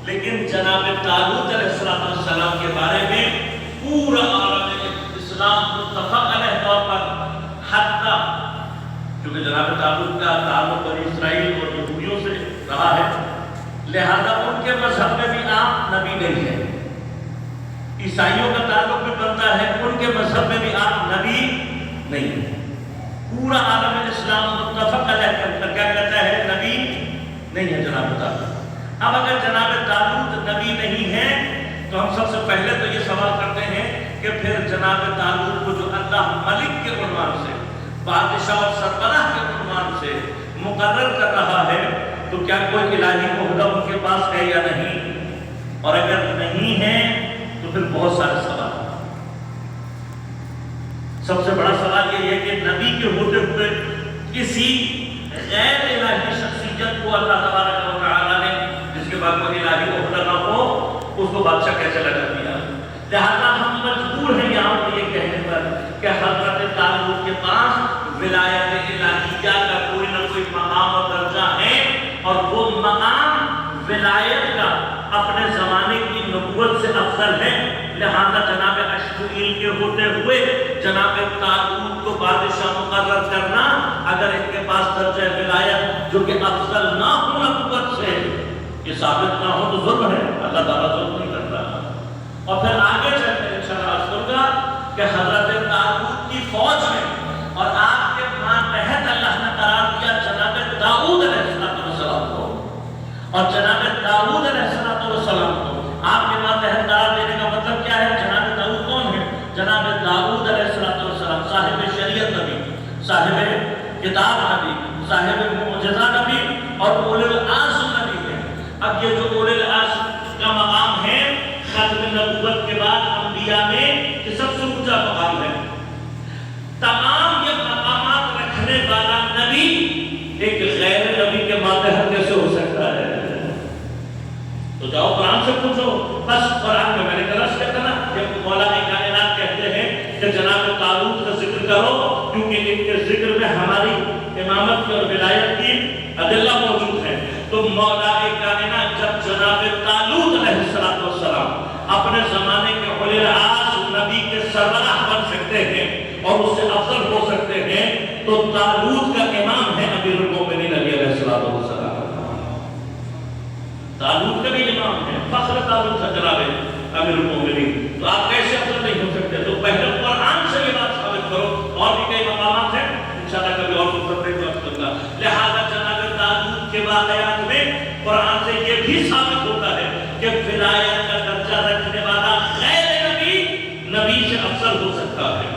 لیکن جناب طالوت علیہ السلام کے بارے میں پورا عالم اسلام متفق علیہ طور پر، حتیٰ کیونکہ جناب طالوت کا تعلق بنی اسرائیل اور یہودیوں سے رہا ہے، لہذا ان کے مذہب میں بھی آپ نبی نہیں ہیں۔ عیسائیوں کا تعلق بھی بنتا ہے، ان کے مذہب میں بھی آپ نبی نہیں ہیں۔ پورا عالم اسلام متفق علیہ کیا کہتا ہے؟ نبی نہیں ہے جناب طالوت۔ اب اگر جناب طالوت نبی نہیں ہے تو ہم سب سے پہلے تو یہ سوال کرتے ہیں کہ پھر جناب طالوت کو جو اللہ ملک کے عنوان سے، بادشاہ اور سربراہ کے عنوان سے مقرر کر رہا ہے، تو کیا کوئی الہی عہدہ ان کے پاس ہے یا نہیں؟ اور اگر نہیں ہے تو پھر بہت سارے سوال۔ سب سے بڑا سوال یہ ہے کہ نبی کے ہوتے ہوئے کسی غیر الہی شخصیت کو اللہ تبارک و تعالیٰ نے، جس کے بعد کوئی الہی عہدہ نہ ہو، اس کو بادشاہ کیسے لگا دیا؟ لہذا ہم مجبور ہیں یہاں پر یہ کہنے پر کہ حضرت طالوت کے پاس ولایت الہیہ کا کوئی نہ کوئی مقام اور درجہ ہے، اور وہ مقام ولایت کا اپنے زمانے کی نبوت سے افضل ہے۔ لہذا جناب اشمعیل کے ہوتے ہوئے جناب طالوت کو بادشاہ مقرر کرنا، اگر ان کے پاس درجہ ولایت جو کہ افضل نہ ہو نبوت سے، یہ ثابت نہ ہو تو ظلم ہے۔ اللہ تعالیٰ ظلم نہیں کرتا۔ اور پھر آگے چل کر انشاءاللہ عرض کروں گا کہ حضرت طالوت کی فوج میں اور آپ کے ماتحت اللہ نے قرار دیا جناب داؤد علیہ السلام کو، اور جناب داؤد علیہ السلام کو آپ کے ماتحت قرار دینے کا مطلب کیا ہے؟ جناب داؤد کون ہے؟ جناب داؤد علیہ السلام صاحب شریعت نبی، صاحب کتاب نبی، صاحب معجزہ نبی اور اولو العزم نبی ہے۔ اب یہ جو اولو العزم کا مقام ہے ختم نبوت کے بعد انبیاء میں یہ سب سے اونچا مقام ہے۔ تمام یہ مقامات رکھنے والا نبی ایک غیر نبی کے ماتحت کیسے ہو سکتا ہے؟ تو جاؤ قرآن سے پوچھو۔ بس قرآن میں نے درس کیا تھا نا، جب مولا کائنات کہتے ہیں کہ جناب طالوت کا ذکر کرو کیونکہ ان کے ذکر میں ہماری امامت کی اور ولایت کی ادلہ موجود ہے، تو مولا کائنات جب جناب طالوت علیہ السلام اپنے زمانے کے اولو العزم نبی کے سربراہ بن سکتے ہیں اور اس سے افضل ہو سکتے ہیں، تو طالوت کا امام ہے امیر المومنین علی علیہ السلام۔ طالوت کا بھی امام ہے، فخر طالوت ہے جناب امیر المومنین، تو آپ کیسے افضل نہیں ہو سکتے؟ تو پہلے قرآن سے یہ بات ثابت کرو۔ اور بھی کئی مقامات ہیں، انشاءاللہ کبھی اور کروں گا۔ لہذا جناب طالوت کے واقعات میں قرآن سے یہ بھی ثابت ہوتا ہے کہ ولایت کا درجہ رکھنے والا غیر نبی سے افضل ہو سکتا ہے۔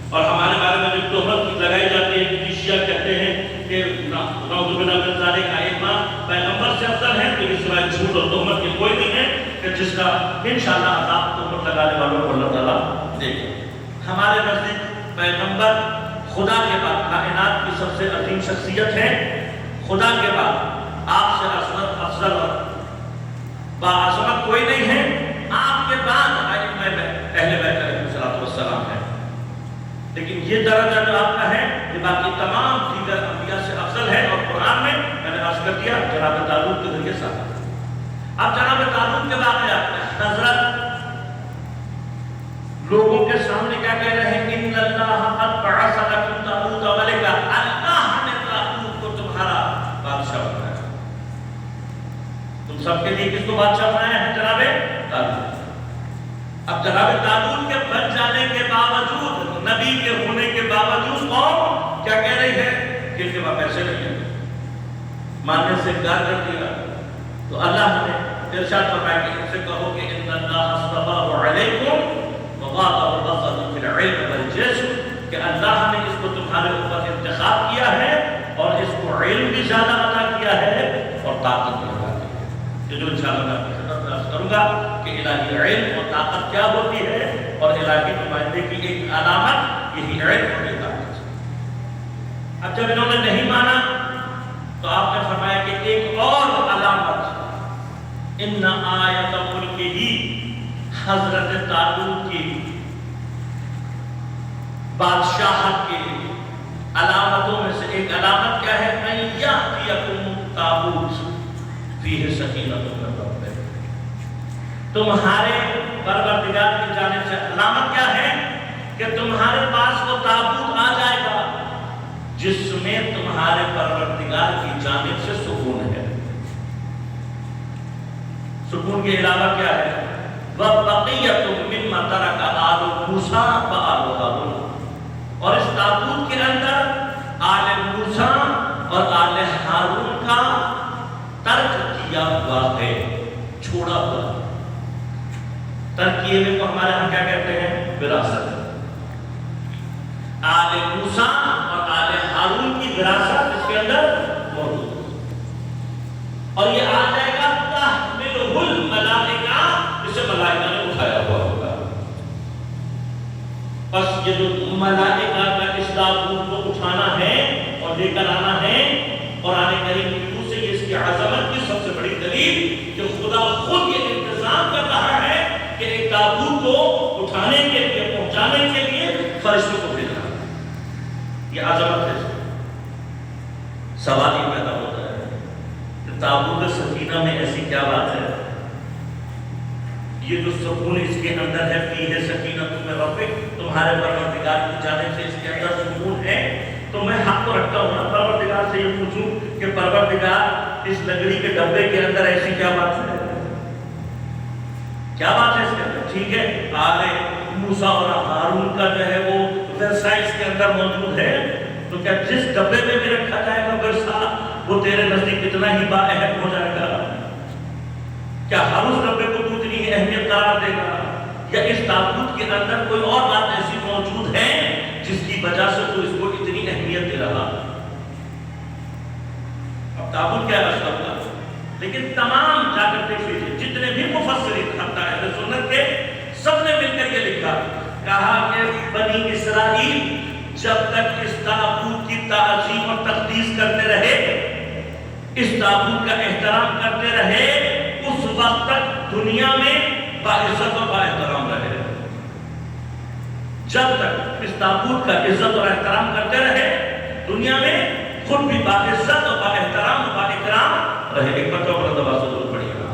اور ہمارے بارے میں جو تہمت لگائی جاتی ہے کہ شیعہ کہتے ہیں کہ نعوذ باللہ من ذالک ائمہ پیغمبر سے افضل ہے، تو اس سوائے جھوٹ اور تہمت کی کوئی نہیں ہے کہ جس کا انشاءاللہ عذاب تہمت لگانے والوں کو اللہ تعالیٰ دے گا۔ ہمارے نزدیک پیغمبر خدا کے بعد کائنات کی سب سے عظیم شخصیت ہے۔ خدا کے بعد آپ سے افضل اور باعظمت کوئی نہیں ہے۔ آپ کے بعد ائمہ اہل بیت علیہ السلام ہے، لیکن یہ درجہ جو آپ کا ہے یہ باقی تمام دیگر انبیاء سے افضل ہے۔ اور قرآن میں نے عرض کر دیا جناب طالوت کے ذریعے ساتھ۔ اب جناب طالوت کے واقعات حضرت لوگوں کے سامنے کیا کہہ رہے ہیں؟ ان اللہ قد بعث لکم طالوت ملکا، اللہ نے طالوت کو تمہارا بادشاہ بنایا۔ تم سب کے لیے کس کو بادشاہ بنایا ہے؟ جناب طالوت۔ اب جناب طالوت کے بن جانے کے باوجود، نبی کے ہونے کے باوجود قوم کیا کہہ رہی ہے کہ ان کے پاس پیسے نہیں ہیں، ماننے سے انکار کر دیا۔ تو اللہ نے ارشاد فرمایا کہ ان سے کہو کہ ان اللہ اصطفیٰ علیکم وَغَاضَهُ بَصَرًا فِي الْعِلْمِ وَالْجِسْمِ، کہ اللہ نے اس کو تمہارے اوپر انتخاب کیا ہے اور اس کو علم بھی زیادہ عطا کیا ہے اور طاقت بھی عطا کی ہے۔ یہ جو انشاءاللہ میں عرض کروں گا کہ الہی علم اور طاقت کیا ہوتی ہے، اور الہی نمائندے کی ایک علامت یہی علم اور طاقت۔ اب جب انہوں نے نہیں مانا تو آپ نے فرمایا کہ ایک اور علامت، ان آیت ملکہ، حضرت طالوت کی بادشاہت کی علامتوں میں سے ایک علامت کیا ہے؟ ان یأتیکم تابوت فیہ سکینۃ من ربکم، تمہارے پروردگار کی جانب سے علامت کیا ہے کہ تمہارے پاس وہ تابوت آ جائے گا جس میں تمہارے پروردگار کی جانب سے سکون ہے. سکون کے علاوہ کیا ہے؟ وَبَقِيَّةٌ مِّمَّا تَرَكَ آلُ مُوسَىٰ وَآلُ ہارون. اور اس تابوت کے اندر آل موسیٰ اور آل ہارون کا ترک کیا ہوا ہے، چھوڑا ہوا. ترک کیے ہوئے کو ہمارے ہاں کیا کہتے ہیں؟ وراثت. آل موسیٰ اور آل ہارون کی وراثت اس کے اندر موجود ہے. اور یہ آ جائے گا تحملہ الملائکہ، اسے ملائکہ نے اٹھایا ہوا ہوگا. بس یہ جو ملائکہ کا اس تابوت کو اٹھانا ہے اور لے کر آنا ہے، قرآن کریم کی روح سے یہ اس کی عظمت کی سب سے بڑی دلیل کہ خدا خود یہ انتظام کر رہا ہے کہ ایک تابوت کو اٹھانے کے لیے، پہنچانے کے لیے فرشتوں کو بھیج رہا ہے. یہ عظمت ہے. سوال یہ پیدا ہوتا ہے کہ تابوت سکینہ میں ایسی کیا بات ہے؟ یہ جو سکون اس کے اندر ہے، فیہ سکینۃ من ربک، تمہارے پروردگار کی جانب سے اس کے اندر سکون ہے. تو میں حق کو رکھتا ہوں نا پروردگار سے یہ پوچھوں کہ پروردگار اس لکڑی کے ڈبے کے اندر ایسی کیا بات ہے؟ کیا بات ہے اس کے اندر؟ ٹھیک ہے، آل موسیٰ اور ہارون کا جو ہے وہ ورثہ اس کے اندر موجود ہے. تو کیا جس ڈبے میں بھی رکھا جائے گا ورثہ وہ تیرے نزدیک اتنا ہی با اہم ہو جائے گا؟ کیا ہر اس ڈبے کو تو اتنی ہی اہمیت قرار دے گا؟ یا اس تابوت کے اندر کوئی اور بات ایسی موجود ہے جس کی وجہ سے تو اس کو اتنی اہمیت دے رہا؟ اب تابوت کیا رشتہ ہوگا؟ لیکن تمام جا کر دیکھ لیجیے جتنے بھی مفسرین حتی اہل سنت کے سب نے مل کر یہ لکھا، کہا کہ بنی اسرائیل جب تک اس تابوت کی تعظیم اور تقدیس کرتے رہے، اس تابوت کا احترام کرتے رہے، اس وقت تک دنیا میں باعزت اور با احترام رہے. جب تک اس تابوت کا عزت اور احترام کرتے رہے، دنیا میں خود بھی باعزت اور با احترام اور با اکرام رہے. ایک بار تو بلند آواز سے ضرور پڑھیے گا.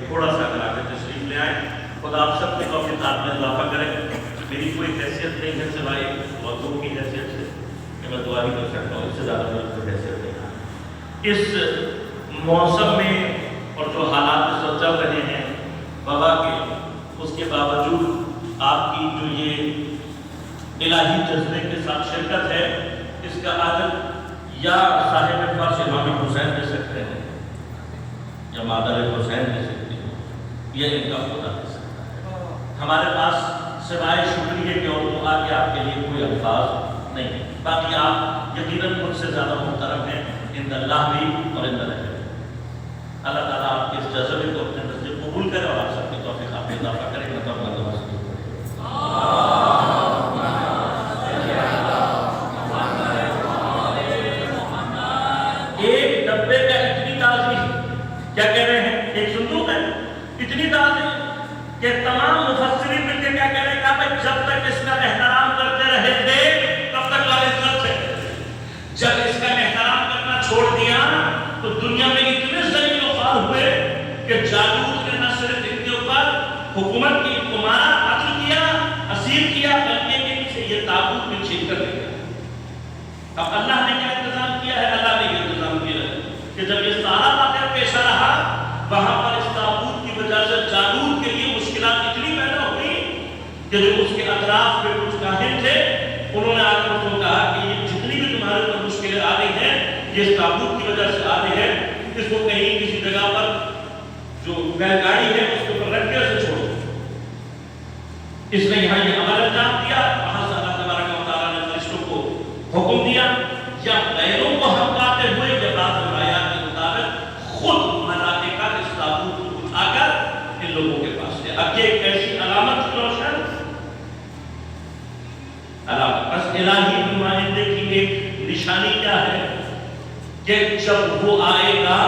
تھوڑا سا اگر آگے تشریف لے آئیں. خدا آپ سب کے توفیقات میں اضافہ کرے. میری کوئی حیثیت نہیں ہے سوائے موضوع کی حیثیت سے کہ میں دعا ہی کر سکتا ہوں، اس سے زیادہ میری کوئی حیثیت نہیں. اس موسم میں اور جو حالات اس وقت چل رہے ہیں وبا کے، اس کے باوجود آپ کی جو یہ الہی جذبے کے ساتھ شرکت ہے، اس کا عادل یا صاحب فرش امام حسین دے سکتے ہیں یا مادر حسین دے سکتے ہیں یا ان کا خدا دے سکتا ہے. ہمارے پاس سوائے شکریہ کے اور دعا کے آپ کے لیے کوئی الفاظ نہیں. باقی آپ یقیناً مجھ سے زیادہ محترم ہیں ان اللہ بھی اور ان اللہ. اللہ تعالیٰ آپ کے اس جذبے کو اپنے نزدیک قبول کرے اور آپ سب کی توفیقات میں اضافہ کرے. ایک ڈبے کا اتنی تعظیم، کیا کہہ رہے ہیں؟ ایک صندوق ہے، اتنی تعظیم کہ تمام مفسرین مل کے کیا کہہ رہے ہیں کہ جب تک اس کا احترام کرتے رہے تھے تب تک عزت ہے. جب اس کا احترام کرنا چھوڑ دیا تو دنیا میں اتنے ذلیل و خوار ہوئے کہ جالوت نے نہ صرف ان کے اوپر حکومت کی کمار حاصل کیا، اسیر کیا، بلکہ ان سے یہ تابوت بھی چھین کر دیا. اب اللہ نے کیا انتظام کیا ہے؟ اللہ نے یہ انتظام کیا ہے کہ جب یہ سارا واقعہ پیش آ رہا، وہاں پر اس تابوت کی وجہ سے جالوت کے لیے مشکلات اتنی پیدا ہوئی کہ جو اس کے اطراف میں کچھ کاہن تھے، انہوں نے آ کر اس کو کہا کہ یہ جتنی بھی تمہارے اوپر مشکلیں آ رہی ہیں یہ اس تابوت کی وجہ سے آ رہی ہے، اس کو کہیں کسی جگہ پر جو بیل گاڑی ہے اس کے اوپر رکھ کے اسے چھوڑو. اس نے یہاں یہ عمل انجام دیا. وہاں سے اللہ تبارک و تعالیٰ نے فرشتوں کو حکم دیا یا غیروں کو ہمکاتے ہوئے یہ بعض روایات کے مطابق خود ملائکہ اس تابوت کو اٹھا کر ان لوگوں کے پاس لے. اب یہ ایک ایسی علامت روشن علامت، بس الہی نمائندے کی ایک نشانی کیا ہے کہ جب وہ آئے گا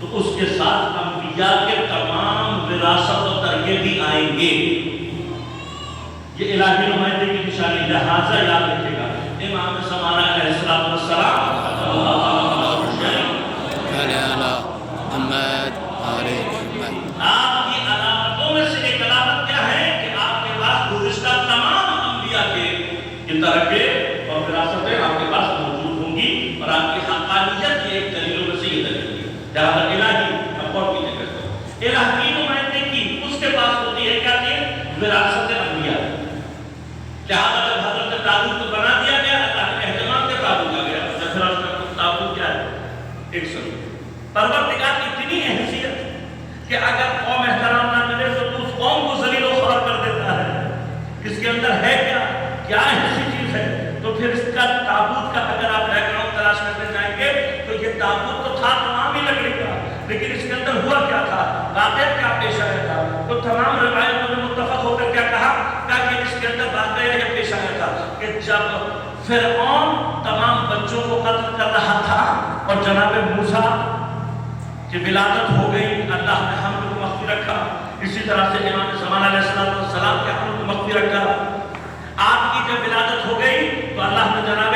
تو اس کے ساتھ انبیاء کے تمام وراثت و ترکے بھی آئیں گے. یہ الہی نمائندے کی نشانی. لہٰذا یاد رکھے گا امام زمانہ علیہ السلام آپ کی علامتوں میں سے ایک علامت کیا ہے کہ آپ کے پاس گزشتہ تمام انبیاء کے ترکے اور وراثتیں آپ کے پاس موجود ہوں گی اور آپ کی حقانیت کی ایک دلیلوں میں سے یہ دلیل ہے. جہاں تک الہی اپور کی جگہ سے الہی نمائندے کی اس کے پاس ہوتی ہے کیا کہ وراثت انبیاء. جہاں تک حضرت تابوت کو بنا دیا گیا اللہ کے اہتمام سے تابوت آ گیا. پھر اس کا تابوت کیا ہے؟ ایک سو پروردگار کی اتنی حیثیت کہ اگر قوم احترام نہ کرے تو اس قوم کو ذلیل و خوار کر دیتا ہے. اس کے اندر ہے کیا ایسی چیز ہے؟ تو پھر اس کا تابوت کا اگر آپ بیک گراؤنڈ تلاش کرتے جائیں گے تو یہ تابوت تو تھا تمام ہی لکڑی کا، لیکن اس کے اندر ہوا کیا تھا، واقعہ کیا پیش آیا تھا. تو تمام روایتوں میں متفق ہو کر کیا کہا کہ اس کے اندر واقعہ یہ پیش آیا تھا کہ جب فرعون تمام بچوں کو قتل کر رہا تھا اور جناب موسیٰ کہ ولادت ہو گئی، اللہ نے حمل کو مخفی رکھا. اسی طرح سے امام زمانہ علیہ السلام کے حمل کو مخفی رکھا. آپ کی جب ولادت ہو گئی تو اللہ نے جناب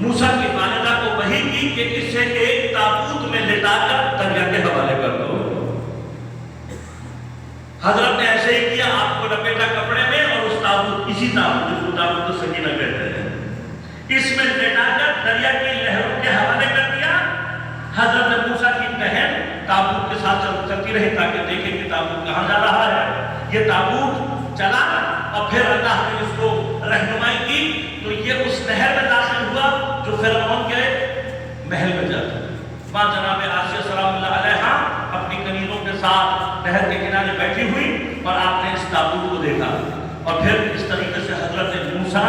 موسیٰ کی والدہ کو وحی کی کہ اسے ایک تابوت میں لٹا کر دریا کے حوالے کر دو. حضرت نے ایسے ہی کیا، آپ کو لپیٹا کپڑے میں اور اس تابوت اسی تابوت جس کو تابوت سکینہ کہتے ہیں اس میں لٹا کر دریا کی لہروں کے حوالے کر دیا. حضرت موسیٰ کی بہن تابوت کے ساتھ چلتی رہی تاکہ دیکھیں کہ تابوت کہاں جا رہا ہے. یہ تابوت چلا اور پھر اللہ نے اس کو رہنمائی کی تو یہ اس نہر میں داخل ہوا جو فرعون کے محل میں جاتا. وہاں جناب آسیہ سلام اللہ علیہا اپنی کنیزوں کے ساتھ نہر کے کنارے بیٹھی ہوئی اور آپ نے اس تابوت کو دیکھا. اور پھر اس طریقے سے حضرت موسیٰ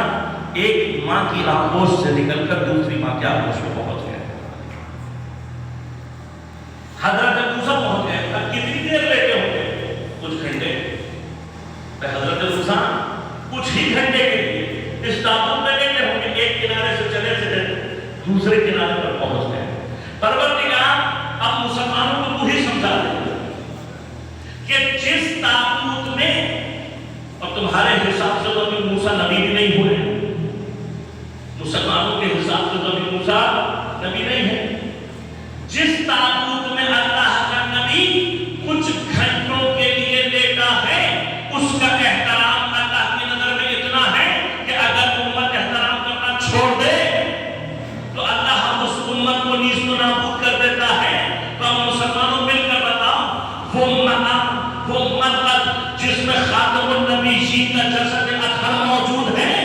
ایک ماں کی آغوش سے نکل کر دوسری ماں کے آغوش میں پہنچ گئے. حضرت موسیٰ پہنچ گئے. اب کتنی دیر لیتے ہوں گے؟ کچھ گھنٹے. حضرت موسیٰ کچھ ہی گھنٹے کے لیے اس تابوت میں لیتے ہوں گے. ایک کنارے سے چلے دوسرے کنارے پر پہنچ گئے. پروردگار اب مسلمانوں کو وہی سمجھا دے کہ جس تابوت میں، اور تمہارے حساب سے تو ابھی موسیٰ نبی بھی نہیں ہوئے، مسلمانوں کے حساب سے تو ابھی موسیٰ نبی نہیں ہے، جس تابوت میں اللہ کا نبی کچھ گھنٹوں کے لیے لیتا ہے اس کا احترام اللہ کی نظر میں اتنا ہے کہ اگر امت احترام کرنا چھوڑ دے تو اللہ اس امت کو نیست و نابود کر دیتا ہے. تو ہم مسلمانوں مل کر بتاؤ وہ امت جس میں خاتم النبیین کا جسد اطہر موجود ہے،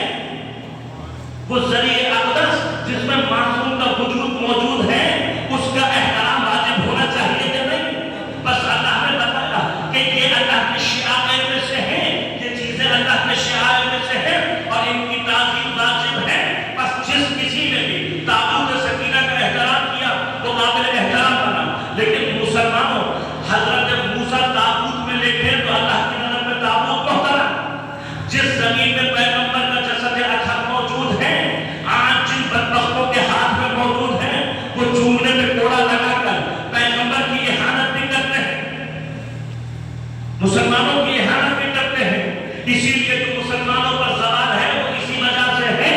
وہ ذریعہ اقدس جس میں معصوم کا وجود موجود ہے، اس کا احترام واجب ہونا چاہیے کہ نہیں؟ بس اللہ نے بتایا کہ یہ اللہ کے شعائر میں سے ہیں، یہ چیزیں اللہ کے شعائر میں سے ہیں اور ان کی تعظیم واجب ہے. بس جس کسی نے بھی تابوت سکینہ کا احترام کیا وہ قابل احترام بنا. لیکن مسلمانوں حضرت موسیٰ تابوت میں لیٹے تو اللہ کی نظر میں تابوت محترم. جس زمین میں پیغمبر کا جسد اطہر موجود ہے، آج جن بدبختوں کے ہاتھ میں موجود ہے وہ چومنے میں کوڑا لگا کر پیغمبر کی احانت بھی کرتے ہیں، مسلمانوں کی احانت بھی کرتے ہیں. اسی لیے جو مسلمانوں پر سوال ہے وہ اسی وجہ سے ہے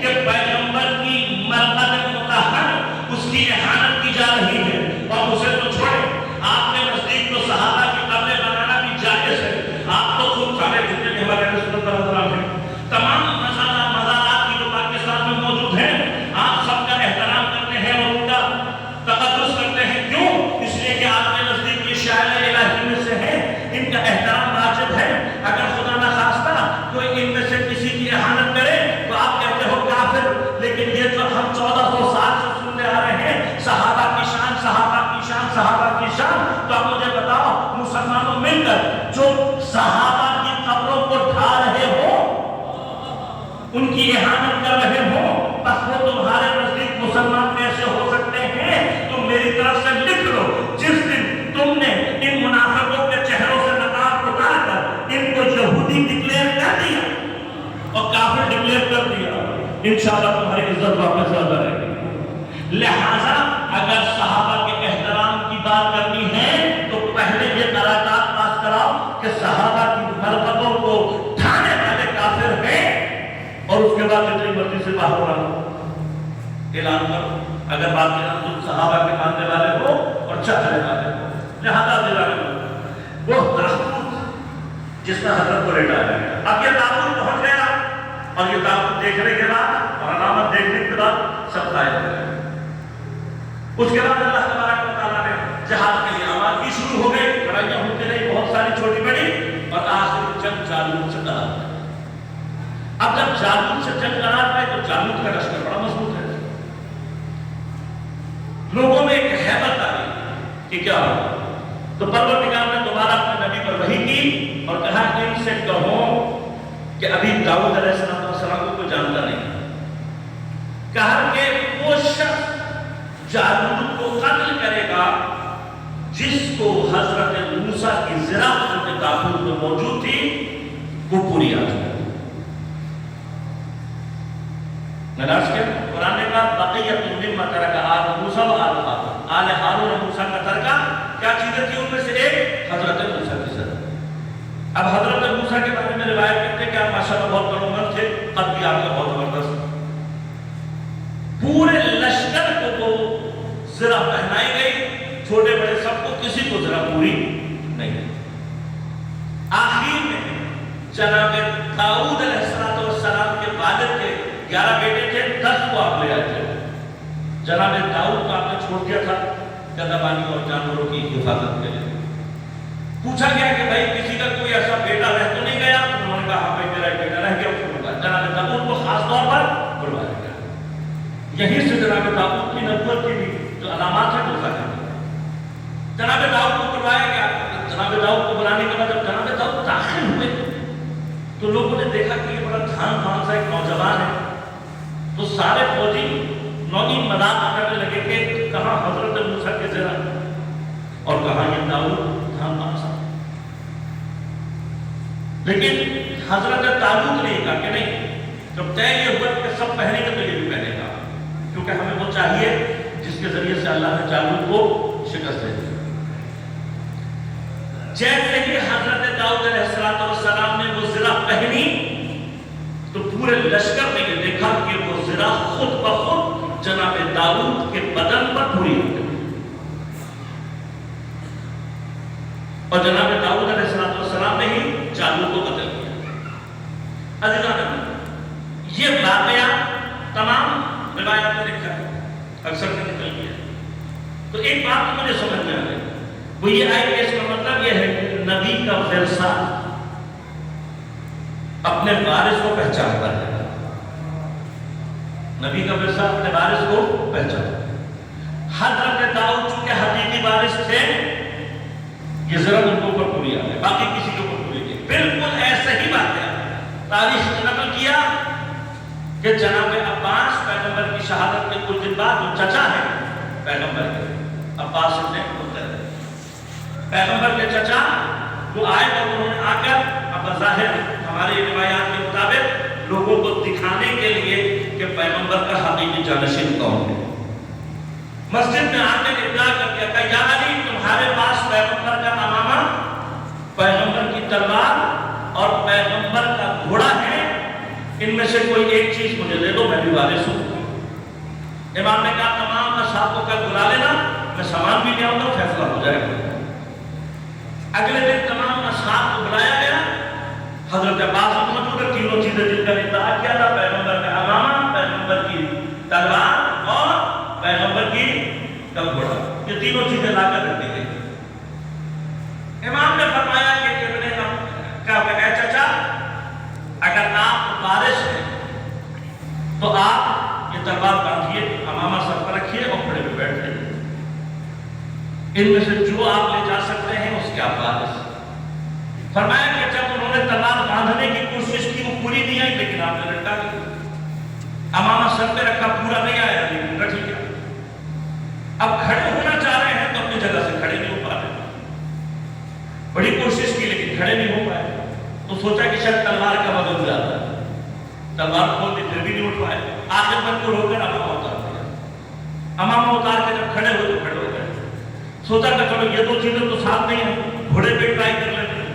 کہ پیغمبر کی مرقد مطہر اس کی احانت کی جا رہی ہے. اور اسے تو چھوڑے، آپ کے نزدیک تو صحابہ کی قبریں بنانا بھی جائز ہے. آپ تو خود سارے جتنے بھی ہمارے رسول پر احترام ہے، تمام مزارات کی جو پاکستان میں موجود ہیں آپ سب کا احترام کرتے ہیں اور ان کا تقدس کرتے ہیں. کیوں؟ اس لیے کہ آپ کے نزدیک یہ شاعر الہی میں سے ہے، ان کا احترام واجب ہے. اگر خدا نہ خواستہ کوئی ان میں سے کسی کی احانت کرے تو آپ کہتے ہو کافر. لیکن یہ جو ہم 1400 سال سے سنتے آ رہے ہیں صحابہ کی شان، صحابہ کی شان، صحابہ کی شان، تو آپ مجھے بتاؤ مسلمانوں مل کر جو صحابہ کی قبروں کو ڈھا رہے ہو، ان کی احانت کر رہے ہو، بس وہ تمہارے نزدیک مسلمان کیسے ہو سکتے ہیں؟ تم میری طرف سے لکھ لو جس دن تم نے ان منافقوں کے چہروں سے نقاب اتار کر ان کو یہودی ڈکلیئر کر دیا اور کافر ڈکلیئر کر دیا، انشاءاللہ تمہاری عزت واپس زیادہ رہے گی. لہٰذا اگر صحابہ کے احترام کی بات اگر بات کریں تو صحابہ کے ماننے والے ہو اور چاہنے والے ہو. لہذا دلانے وہ تابوت جس میں حضرت کو لیٹا گیا. اب یہ تابوت پہنچ گیا اور یہ تابوت دیکھنے کے بعد اور علامت دیکھنے کے بعد سب غائب ہو گئے. اس کے بعد اللہ تبارک و تعالیٰ نے جہاد کے لیے آمادگی شروع ہو گئی. لڑائیاں ہوتی رہی بہت ساری چھوٹی بڑی اور آخر جنگ جالوت سے کرا. اب جب جالوت سے جنگ کرا پائے تو جالوت کا لشکر بڑا مضبوط ہے. لوگوں میں ایک ہیبت آ گئی کہ کیا ہو. تو پروردگار نے دوبارہ اپنے نبی پر وحی کی اور کہا کہ ان سے کہو کہ ابھی داؤد علیہ السلام کو کوئی جانتا نہیں. کہا کہ وہ شخص جالوت کو قتل کرے گا جس کو حضرت موسیٰ کی زرہ حضرت تابوت میں موجود تھی وہ پوری آ جائے. نراز کے قرآن نے کہا بقیت مما ترک آل موسیٰ و آل ہارون. آل ہارون اور موسیٰ کا ترکہ کیا چیزیں تھی؟ ان میں سے ایک حضرت موسیٰ کی زرہ. اب حضرت موسیٰ کے بارے میں روایت کرتے ہیں کہ آپ ماشاءاللہ بہت بڑے عمر تھے، قد بھی آپ کا بہت زبردست. پورے لشکر کو وہ زرہ پہنائی گئی، چھوٹے بڑے سب کو، کسی کو زرہ پوری نہیں. آخر میں جناب داؤد علیہ السلام کے والد کے 11 بیٹے تھے، 10 کو آپ لے آئے تھے. جناب داؤد کو آپ نے چھوڑ دیا تھا گدھابانی اور جانوروں کی حفاظت کے لیے. پوچھا گیا کہ بھائی کسی کا کوئی ایسا بیٹا رہ تو نہیں گیا؟ انہوں نے کہا ہاں بھائی میرا ایک بیٹا رہ گیا. جناب داؤد کو خاص طور پر بلوایا گیا. یہیں سے جناب داؤد کی نبوت کی بھی جو علامات ہیں وہ ظاہر ہوئی. جناب داؤد کو بلوایا گیا. جناب داؤد کو بلانے کے بعد جب جناب داؤد داخل ہوئے تو لوگوں نے دیکھا کہ یہ بڑا دھان دھان سا ایک نوجوان ہے. تو سارے فوجی نوعی مذاق کرنے لگے کہ کہاں حضرت موسیٰ کے زرہ اور کہاں یہ داؤد دھان دھان سا. لیکن حضرت داؤد نے کہا کہ نہیں، جب طے یہ ہوا کہ سب پہنے گا تو یہ بھی پہنے گا، کیونکہ ہمیں وہ چاہیے جس کے ذریعے سے اللہ نے جالوت کو شکست دے دی. جیسے ہی حضرت داؤد علیہ السلام نے وہ زرہ پہنی تو پورے لشکر نے یہ دیکھا کہ وہ زرہ خود بخود جناب داؤد کے بدن پر پوری ہو گئی. اور جناب داؤد علیہ السلام نے ہی جالوت کو قتل کیا. عزیزان یہ واقعہ تمام روایات میں لکھا ہے، اکثر سے نکل گیا. تو ایک بات تو مجھے سمجھ میں آ گئی، وہ یہ آئی کہ اس کا مطلب یہ ہے کہ نبی کا ورثہ اپنے وارث کو پہچانتا ہے. نبی کا ورثہ اپنے وارث کو پہچانتا ہے. حضرت داؤد چونکہ حقیقی وارث تھے، یہ ذرا ان کو اوپر پوری آ گئی، باقی کسی کے اوپر پوری نہیں. بالکل ایسا ہی بات ہے. تاریخ نے نقل کیا کہ جناب عباس پیغمبر کی شہادت کے کچھ دن بعد، جو چچا ہے پیغمبر کے، عباس ابن مطلب پیغمبر کے چچا، وہ آئے اور انہوں نے آ کر اب ظاہر ہمارے روایات کے مطابق لوگوں کو دکھانے کے لیے کہ پیغمبر کا حقیقی جانشین کون ہے، مسجد میں آ کر اطلاع کر دیا کہ یا علی تمہارے پاس پیغمبر کا امامہ، پیغمبر کی تلوار اور پیغمبر کا گھوڑا ہے، ان میں سے کوئی ایک چیز مجھے دے دو، میں بھی وارث ہوں. امام نے کہا تمام اصحاب کو کل بلا لینا، میں سامان بھی لے آؤں گا، فیصلہ ہو جائے گا. اگلے دن تمام اصحاب کو بلایا گیا. حضرت عباس موجود ہے. تینوں چیزیں جن کا ادعا کیا تھا، پیغمبر کا امامہ، پیغمبر کی تلوار اور پیغمبر کی گھوڑا، یہ تینوں چیزیں لا کر رکھ دی گئی. امام نے فرمایا کہ اے چچا، اگر آپ وارث ہیں تو آپ یہ تلوار باندھیے، امامہ سر پر رکھیے اور کھڑے پہ بیٹھ جائیے. ان میں سے جو آپ لے جا سکتے ہیں اس کے آپ وارث. فرمایا کہ جب انہوں نے تلوار باندھنے کی کوشش کی وہ پوری نہیں آئی، لیکن آپ نے لٹکا دی. امامہ سر پہ رکھا، پورا نہیں آیا لیکن رکھ لیا. اب کھڑے ہونا چاہ رہے ہیں تو اپنی جگہ سے کھڑے نہیں ہو پا رہے. بڑی کوشش کی لیکن کھڑے نہیں ہو پائے. تو سوچا کہ شاید تلوار کا وزن زیادہ ہے، تلوار کھول دی پھر بھی نہیں اٹھ پائے. آخر پر کو رو کر امامہ اتار دیا. امامہ اتار کے جب کھڑے ہوئے تو کھڑے ہو گئے. سوچا کہ چلو یہ دو چیزیں تو ساتھ نہیں ہیں، گھوڑے پہ ٹرائی کر لیتے ہیں.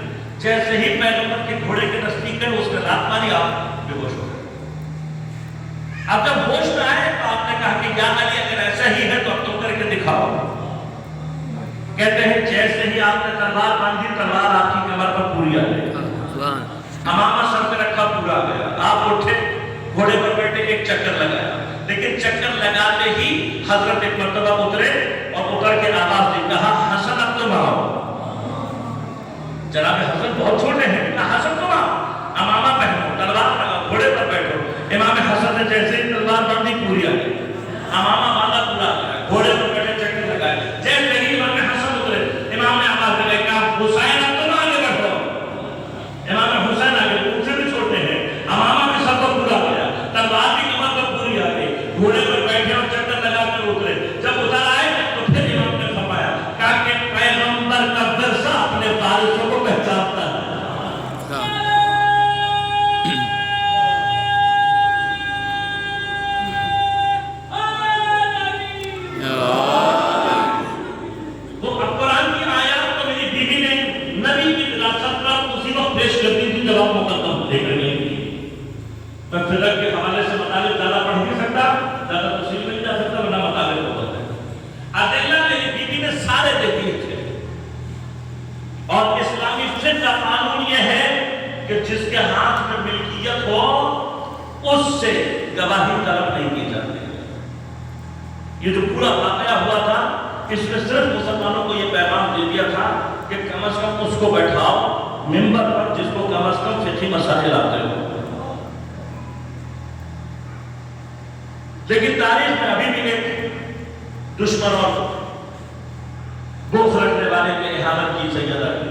جیسے ہی پیغمبر کے گھوڑے کے نزدیک گئے، اس نے لات ماری، آپ بے ہوش ہو گئے. اب جب ہوش میں آئے تو آپ نے کہا کہ یا علی اگر ایسا ہی ہے تو اب تم کر کے دکھاؤ. کہتے ہیں جیسے ہی آپ نے تلوار باندھی تلوار آپ کی کمر پر پوری آ گئی, امامہ سر پہ رکھا پورا آ گیا. آپ اٹھے گھوڑے پر بیٹھے ایک چکر لگایا, لیکن چکر لگاتے ہی حضرت ایک مرتبہ اترے اور اتر کے آواز دی, کہا حسن اب تم آؤ. جناب حسن بہت چھوٹے ہیں, کہا حسن تم آؤ, امامہ پہنو, تلوار لگاؤ, گھوڑے پر بیٹھو. امام حسن نے جیسے ہی تلوار باندھی پوری آ گئی, امامہ باندھا پورا آ گیا, گھوڑے پر بیٹھے چکر لگائے. جیسے ہی امام حسن اترے, امام نے آواز لگائی, کہا حسین اب تم آگے بڑھو. امام حسین آگے, ان سے بھی چھوٹے ہیں, امامہ بھی سب کو پورا آ گیا, تلوار بھی کمر پر پوری آ گئی, گھوڑے پر بیٹھے اور چکر لگا کر اترے. جب اتر آئے تو پھر امام نے فرمایا, کہا کہ پیغمبر کا ورثہ اپنے وارثوں کو پہچانتا ہے. فلک کے حوالے سے مطالب زیادہ پڑھ نہیں سکتا, زیادہ تفصیل میں نہیں جا سکتا, ورنہ مطالب ہوتا ہے. ادلہ میری بیوی نے سارے دے دیے تھے, اور اسلامی فقہ کا قانون یہ ہے کہ جس کے ہاتھ میں ملکیت ہو اس سے گواہی طلب نہیں کی جاتی. یہ جو پورا واقعہ ہوا تھا, اس میں صرف مسلمانوں کو یہ پیغام دے دیا تھا کہ کم از کم اس کو بیٹھاؤ منبر پر جس کو کم از کم فقہی مسائل آتے ہو. لیکن تاریخ میں ابھی بھی ایک دشمن اور بغض رکھنے والے کے احانت کی سیدہ کی.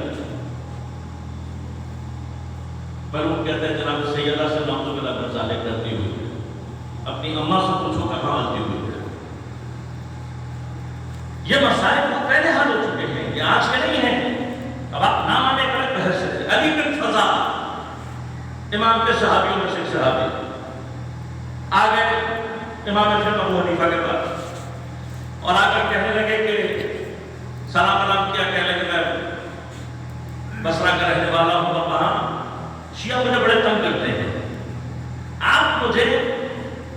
بلکہ کہتے ہیں جناب سیدہ سے نعوذ باللہ من ذالک کرتی ہوئی, اپنی اماں سے پوچھو کہاں آتی ہوئی ہے. یہ مسائل بہت پہلے حل ہو چکے ہیں, یہ آج کے نہیں ہیں. اب آپ نام آنے کا ایک بحث ہے. علی بن فضا امام کے صحابیوں میں سے ایک صحابی آگے امام ابو حنیفہ کے پاس اور آ کر کہنے لگے کہ سلام علام کیا, کہنے لگے میں بصرہ کا رہنے والا ہوں, اور وہاں شیعہ مجھے بڑے تنگ کرتے ہیں. آپ مجھے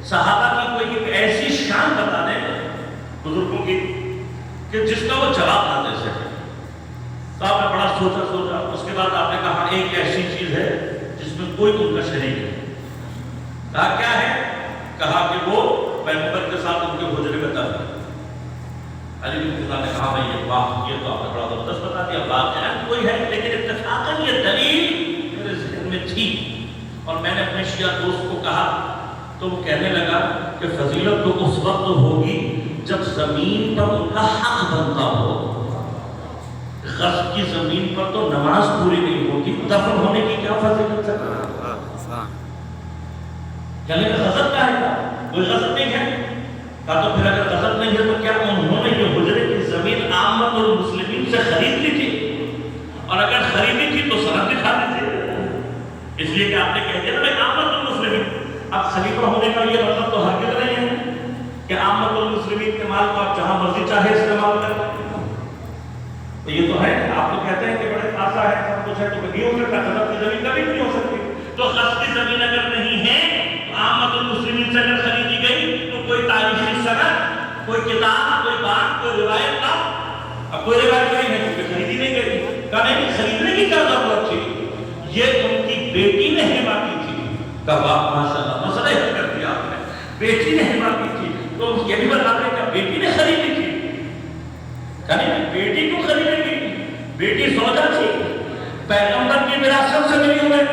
صحابہ کی کوئی ایک ایسی شان بتا دیں بزرگوں کی کہ جس کا وہ جواب نہ دے سکے. تو آپ نے بڑا سوچا, اس کے بعد آپ نے کہا ایک ایسی چیز ہے جس میں کوئی ان کا شریک نہیں. کہا کیا ہے؟ کہا کہ وہ پیغمبر کے ساتھ ان کے حجرے میں دفن ہے. علی بن فضا نے کہا بھائی یہ بات, یہ تو آپ نے بڑا زبردست بتا دیا, واقعہ کوئی ہے لیکن اتفاقاً یہ دلیل میرے ذہن میں تھی. اور میں نے اپنے شیعہ دوست کو کہا تو وہ کہنے لگا کہ فضیلت تو اس وقت ہوگی جب زمین پر ان کا حق بنتا ہو. غصب کی زمین پر تو نماز پوری نہیں ہوگی, دفن ہونے کی کیا فضیلت ہے؟ یعنی غضب کا ہے, کوئی غضب نہیں ہے. کہا تو پھر اگر غضب نہیں ہے تو کیا انہوں نے یہ حجرے کی زمین عامت المسلمین سے خرید لی تھی؟ اور اگر خریدی تھی تو سند دکھا دی تھی. اس لیے کہ آپ نے کہہ دیا نا عامت المسلمین. اب خلیفہ ہونے کا یہ مطلب تو ہرگز نہیں ہے کہ عامت المسلمین کے مال کو آپ جہاں مرضی چاہے استعمال کریں. تو یہ تو ہے, آپ تو کہتے ہیں کہ بڑے خاصا ہے, سب کچھ ہے, تو نہیں ہو سکتا. غصب کی زمین کبھی نہیں ہو سکتی. تو غصب کی زمین اگر نہیں ہے, عامت المسلمین سے اگر خریدی گئی تو کوئی تاریخی سند, کوئی کتاب, کوئی بات, کوئی روایت نہ. اب کوئی روایت نہیں ہے کیونکہ خریدی نہیں گئی. کہا نہیں, خریدنے کی کیا ضرورت تھی, یہ ان کی بیٹی نے ہبہ کی تھی. کہا ماشاءاللہ, مسئلہ حل کر دیا آپ نے. بیٹی نے ہبہ کی تھی تو یہ بھی بتا دیں کہ بیٹی نے خریدی تھی. کہا نہیں, بیٹی کیوں خریدے گی, بیٹی زوجہ تھی, پیغمبر کی وراثت سے ملی ہوئے,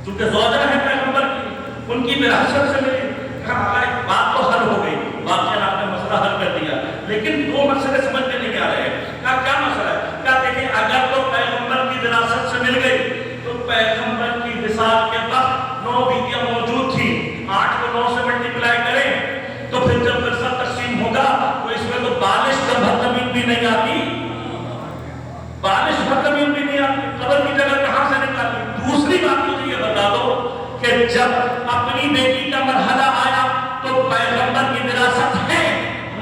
چونکہ زوجہ ہے پیغمبر کی, ان کی وراثت سے ملی. کہا بات تو حل ہو گئی, واقعہ آپ نے مسئلہ حل کر دیا, لیکن دو مسئلے سمجھ میں نہیں آ رہے ہیں. کہا کیا مسئلہ ہے؟ کہا دیکھیں اگر تو پیغمبر کی وراثت سے مل گئی تو پیغمبر کی وصال کے وقت 9 بیویاں موجود تھیں, 8 کو 9 سے ملٹیپلائی کریں تو پھر جب ورثہ تقسیم ہوگا تو اس میں تو بالش کا بھرتمین بھی نہیں آتی, بالش بھرتمین بھی نہیں آتی, قبر کی جگہ کہاں سے نکالتی. دوسری بات مجھے یہ بتا دو کہ جب اپنی بیٹی کا مرحلہ آیا تو پیغمبر کی وراثت ہے,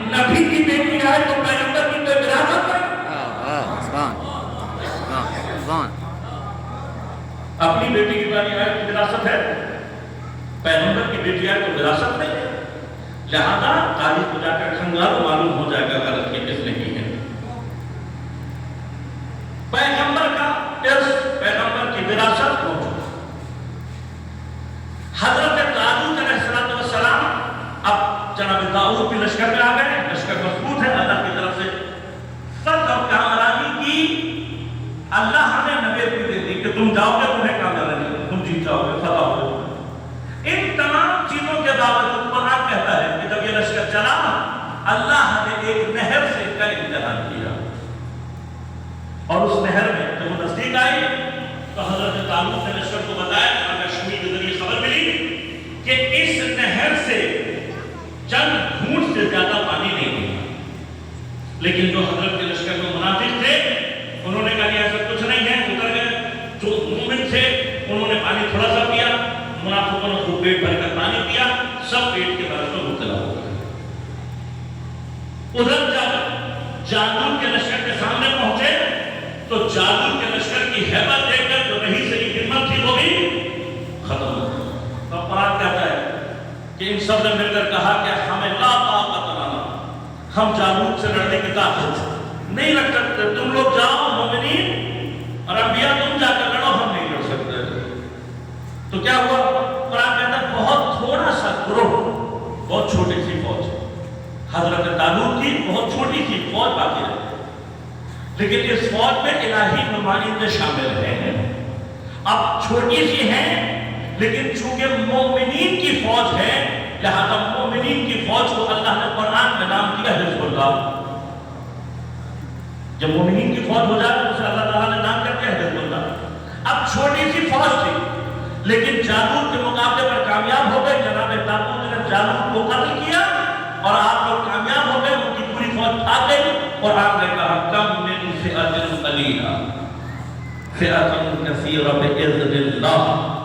نبی کی بیٹی آئے تو پیغمبر کی کوئی وراثت نہیں. اپنی بیٹی کی باری آئے تو وراثت ہے, پیغمبر کی بیٹی آئے تو وراثت نہیں. لہذا تاریخ کو جا کر کھنگالو معلوم ہو جائے گا غلط یہ کس نے کی ہے۔ پیغمبر کا ارث، پیغمبر کی وراثت موجود۔ حضرت داؤد علیہ السلام اب جناب داؤد کی لشکر میں آ گئے، لشکر مضبوط ہے اللہ کی طرف سے، سب اور کامرانی کی اللہ نے نبی کو دے دی کہ تم جاؤ گے تمہیں کامرانی، تم جیت جاؤ گے، فتح ہو گے۔ ان تمام چیزوں کے باوجود قرآن کہتا ہے کہ جب یہ لشکر چلا اللہ نے ایک نہر سے کا امتحان کیا، اور اس نہر میں جب وہ نزدیک آئی تو حضرت داؤد نے لشکر کو بتایا، کشمیر کے ذریعے خبر ملی کہ اس نہر سے چند گھونٹ سے زیادہ پانی نہیں ملا، لیکن جو حضرت کے لشکر میں منافق تھے انہوں نے کہا کہ ایسا کچھ نہیں ہے، اتر گئے۔ جو مومن تھے انہوں نے پانی تھوڑا سا پیا، منافقوں نے خوب پیٹ بھر کر پانی پیا، سب پیٹ کے برف میں مبتلا ہو گئے۔ ادھر جب جالوت کے لشکر کے سامنے پہنچے تو جالوت کے لشکر کی ہیبت دیکھ کر جو رہی سے ہمت تھی وہ بھی ختم ہو گئی۔ تو قرآن کہتا ہے کہ ان سب نے مل کر کہا کہ ہمیں لا طاقت لنا، ہم جالوت سے لڑنے کی طاقت نہیں رکھ سکتے، تم لوگ جاؤ مومنین اور انبیاء تم جا کر لڑو، ہم نہیں لڑ سکتے۔ تو کیا ہوا؟ قرآن کہتا ہے بہت تھوڑا سا گروہ، بہت چھوٹی سی فوج، حضرت داؤد کی بہت چھوٹی سی فوج باقی رہی، لیکن اس فوج میں الہی نمائندے شامل ہیں۔ اب چھوٹی سی ہیں لیکن چونکہ مومنین کی فوج ہے لہذا مومنین کی فوج کو اللہ نے قرآن میں نام دیا حزب اللہ۔ جب مومنین کی فوج ہو جائے تو اسے اللہ تعالیٰ نے نام کر دیا حزب اللہ۔ اب چھوٹی سی فوج تھی لیکن جالوت کے مقابلے پر کامیاب ہو گئے، جناب داؤد نے جالوت کو قتل کیا اور آپ لوگ کامیاب ہو گئے، ان کی پوری فوج آ گئی اور آپ نے کہا کم من فئۃ قلیلہ فئۃ کثیرہ بإذن اللہ۔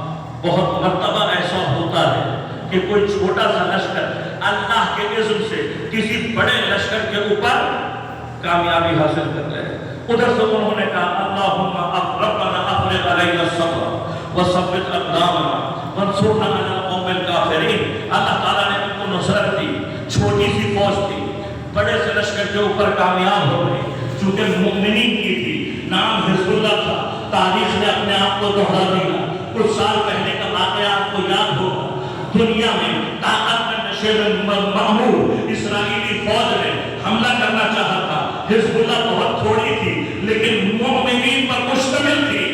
بہت مرتبہ ایسا ہوتا ہے کہ کوئی چھوٹا سا لشکر اللہ کے اذن سے کسی بڑے لشکر کے اوپر کامیابی حاصل کر لے۔ ادھر سے انہوں نے کہا اللہم ربنا افرغ علینا الصبر وثبت اقدامنا وانصرنا علی القوم الکافرین۔ اللہ تعالیٰ نے ان کو نصرت دی، چھوٹی سی فوج تھی، بڑے سے لشکر کے اوپر کامیاب ہو گئی، چونکہ مومنین کی تھی، نام حزب اللہ تھا۔ تاریخ نے اپنے آپ کو دوہرا دیا۔ کچھ سال پہلے کا واقعہ آپ کو یاد ہوگا، دنیا میں طاقت میں نشے میں معمور اسرائیلی فوج نے حملہ کرنا چاہا تھا، حزب اللہ بہت تھوڑی تھی لیکن مومنین پر مشتمل تھی،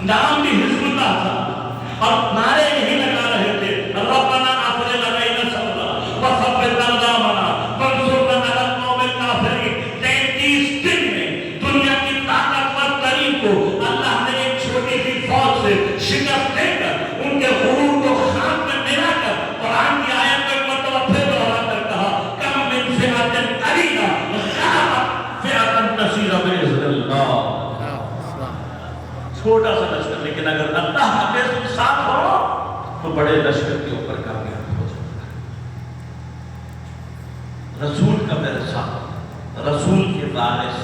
نام بھی حزب اللہ تھا اور نعرے یہی لگا رہے تھے ربنا افرغ علینا الصبر وثبت اقدامنا وانصرنا علی القوم الکافرین۔ 33 دن میں دنیا کی طاقتور ترین کو اللہ نے ایک چھوٹی سی فوج سے شکست دے کر ان کے غرور کو خاک میں ملا کر قرآن کی آیت میں مرتبہ پھر دوہرا کر کہا کم من فئۃ قلیلہ غلبت فئۃ کثیرہ بإذن اللہ۔ چھوٹا سا لشکر لیکن اگر اللہ کے ساتھ ہو تو بڑے لشکر کے اوپر کامیاب ہو جاتا ہے۔ رسول کا ورثہ، رسول کے وارث،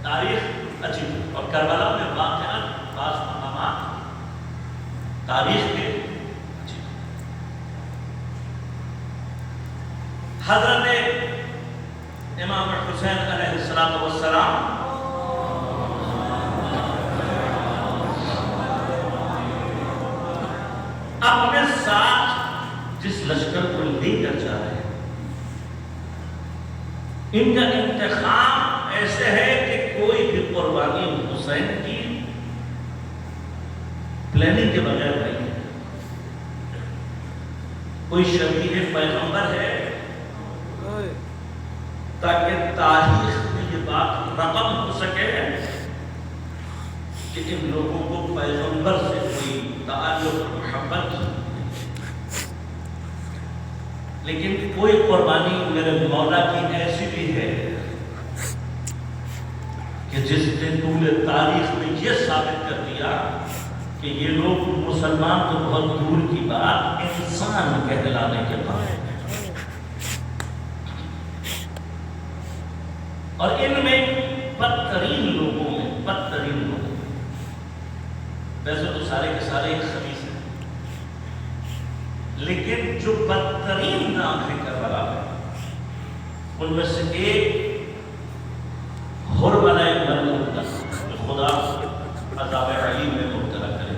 تاریخ عجیب، اور کربلا میں واقعات بعض مقامات تاریخ کے عجیب۔ حضرت امام حسین علیہ السلام اپنے ساتھ جس لشکر کو لے کر جا رہے ہیں، ان کا انتخاب ایسے ہے کہ کوئی بھی قربانی حسین کی پلاننگ کے بغیر نہیں ہے۔ کوئی شبیہ پیغمبر ہے تاکہ تاریخ میں یہ بات رقم ہو سکے کہ ان لوگوں کو پیغمبر سے کوئی تعلق محبت، لیکن کوئی قربانی میرے مولا کی ایسی بھی ہے کہ جس نے طول تاریخ میں یہ ثابت کر دیا کہ یہ لوگ مسلمان تو بہت دور کی بات انسان کہلانے کے بعد، اور ان میں بدترین لوگوں میں ویسے تو سارے کے سارے ایک خبیث ہیں، لیکن لیکن جو بدترین نام ہے کربلا میں، ان میں سے ایک حرملہ مرموم، خدا عذاب علیم میں مبتلا کرے۔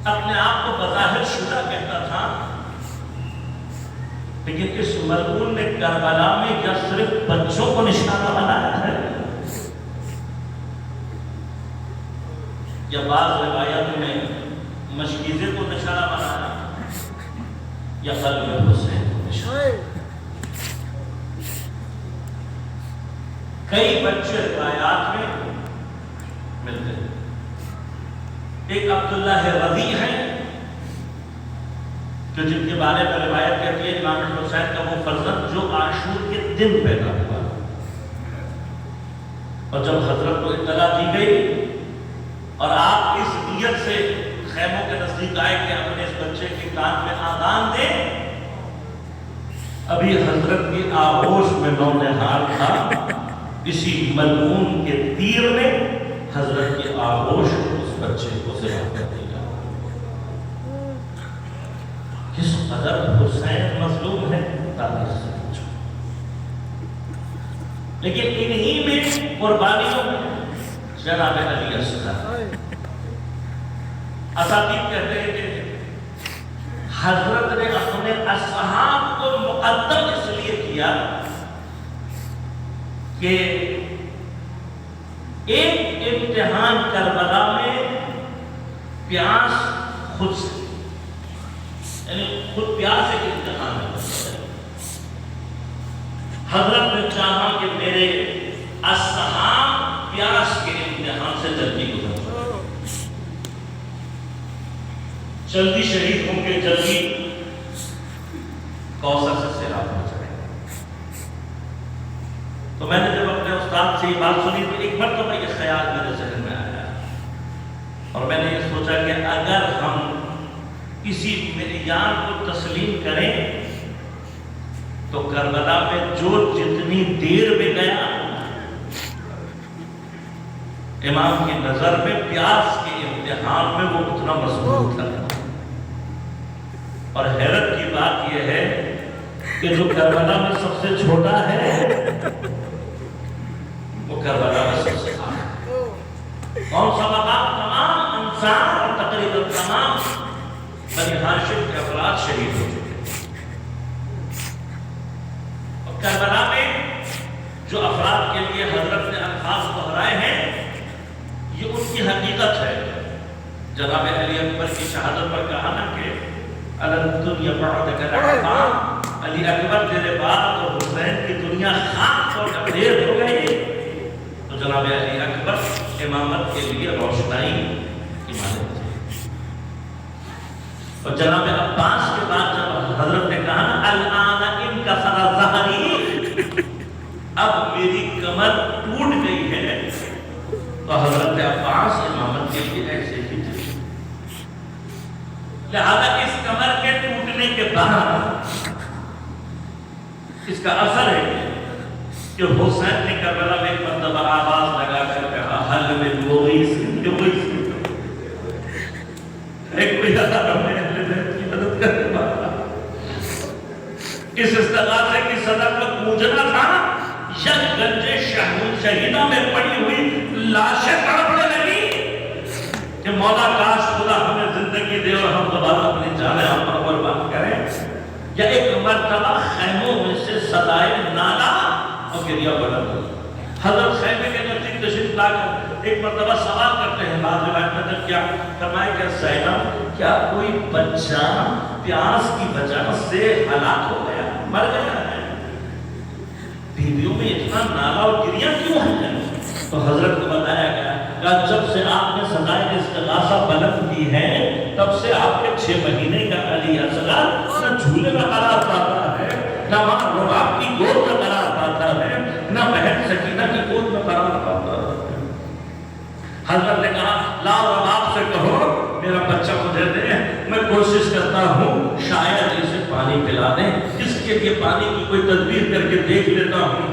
اپنے آپ کو بظاہر شجاع کہتا تھا، لیکن اس ملعون نے کربلا میں کیا صرف بچوں کو نشانہ بنایا ہے، یا بعض روایات میں مشکیزے کو نشانہ بنایا، یا قلب حسین کو نشانہ۔ کئی بچے روایات میں ملتے ہیں۔ ایک عبداللہ رضی ہیں جو جن کے بارے میں روایت کہتی ہے امام حسین کا وہ فرزند جو عاشور کے دن پیدا ہوا، اور جب حضرت کو اطلاع دی گئی اور آپ اس نیت سے خیموں کے نزدیک آئے کہ اپنے اس بچے کے کان میں آذان دیں، ابھی حضرت کی آغوش میں نونہال تھا، اسی ملعون کے تیر نے حضرت کی آغوش اس بچے کو ذبح کر دیا۔ کس قدر حسین مظلوم ہے تاریخ سے پوچھو۔ لیکن انہی میں قربانیوں میں جناب علی اصغر اساتید کہتے ہیں کہ حضرت نے اپنے اصحاب کو مقدم اس لیے کیا کہ ایک امتحان کربلا میں پیاس خود سے، یعنی خود پیاس ایک امتحان ہے۔ حضرت نے چاہا کہ میرے اصحاب پیاس کے امتحان سے جلدی گزر جائیں، جلدی شہید ہوں گے، جلدی کوثر سے سیراب ہو جائے۔ تو میں نے جب اپنے استاد سے یہ بات سنی تو ایک مرتبہ یہ خیال میرے ذہن میں آیا، اور میں نے یہ سوچا کہ اگر ہم کسی معیار کو تسلیم کریں تو کربلا میں جو جتنی دیر میں گیا، امام کی نظر میں پیاس کے امتحان میں وہ اتنا مضبوط تھا۔ اور حیرت کی بات یہ ہے کہ جو کربلا میں سب سے چھوٹا ہے وہ کربلا میں سب سے بڑا ہے۔ کون سا مقام؟ تمام انسان اور تقریباً تمام بنی ہاشم کے افراد شہید ہو چکے۔ اور کربلا میں جو افراد کے لیے حضرت نے الفاظ دہرائے ہیں یہ ان کی حقیقت ہے۔ جناب علی اکبر کی شہادت پر کہا نا کہ الدنیا بعدک لحظہ، علی اکبر تیرے بعد تو حسین کی دنیا خاک اور ڈھیر ہو گئی۔ تو جناب علی اکبر امامت کے لیے روشنائی امامت تھے۔ اور جناب عباس کے بعد جب حضرت نے کہا نا الآن انکسر ظہری، اب میری کمر ٹوٹ گئی ہے، تو حضرت عباس امامت کے لیے ایسے ہی تھے۔ لہذا اس کمر کے ٹوٹنے کے بعد اس کا اثر ہے کہ حسین نے کربلا میں ایک مرتبہ آواز لگا کر کہا حل من مغیث، ایک کوئی ہمیں اہل بیت کی مدد کرنے والا۔ اس استغاثے کی صدا کو گونجنا تھا، یک گنج شہیدہ میں پڑی ہوئی لاشیں تڑپنے لگی کہ مولا کاش خدا ہمیں زندگی دے اور ہم دوبارہ اپنی جانیں ہم پر قربان کریں۔ یا ایک مرتبہ خیموں میں سے صدائے نالا اور گریہ بلند ہوئی۔ حضرت خیمے کے نزدیک تشریف لا کر ایک مرتبہ سوال کرتے ہیں، بعض روایت میں کیا فرمائے کہ زینب کیا کوئی بچہ پیاس کی وجہ سے ہلاک ہو گیا، مر گیا ہے؟ بیویوں میں اتنا نالا اور گریہ کیوں ہے؟ تو حضرت کو بتایا گیا کہ جب سے آپ نے صدائے استغاثہ بلند کی ہے تب سے آپ کے 6 مہینے کا علی اصغر نہ جھولے میں قرار پاتا ہے، نہ ماں رباب کی گود میں قرار پاتا ہے، نہ بہن سکینہ کی گود میں قرار پاتا ہے۔ حضرت نے کہا لا رباب سے کہو میرا بچہ مجھے دے، میں کوشش کرتا ہوں شاید اسے پانی پلا دیں، اس کے لیے پانی کی کوئی تدبیر کر کے دیکھ لیتا ہوں۔